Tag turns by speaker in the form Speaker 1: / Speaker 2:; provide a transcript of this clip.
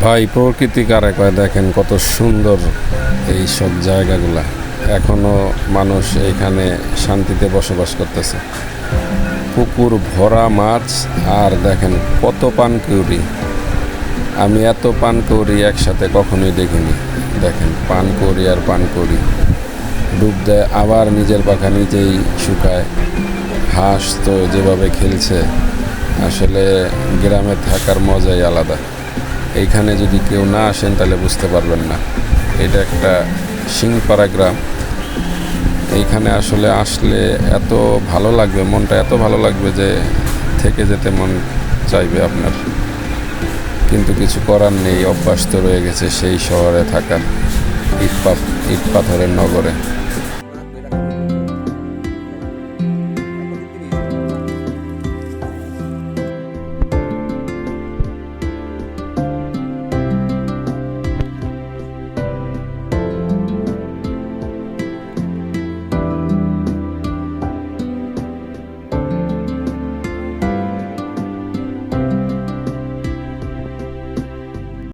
Speaker 1: ভাই প্রকৃতি কারে কয়, দেখেন কত সুন্দর এই সব জায়গাগুলা। এখনো মানুষ এইখানে শান্তিতে বসবাস করতেছে। পুকুর ভরা মাছ, আর দেখেন কত পানকৌড়ি। আমি এত পানকৌড়ি একসাথে কখনোই দেখিনি। দেখেন পানকৌড়ি আর পানকৌড়ি, ডুব দেয় আবার নিজের পাখা নিজেই শুকায়। হাঁস তো যেভাবে খেলছে, আসলে গ্রামে থাকার মজাই আলাদা। এইখানে যদি কেউ না আসেন তাহলে বুঝতে পারবেন না। এটা একটা সিংপাড়া গ্রাম। এইখানে আসলে আসলে এত ভালো লাগবে, মনটা এত ভালো লাগবে যে থেকে যেতে মন চাইবে আপনার। কিন্তু কিছু করার নেই, অভ্যাস তো রয়ে গেছে সেই শহরে থাকার, ইট পাথরের নগরে।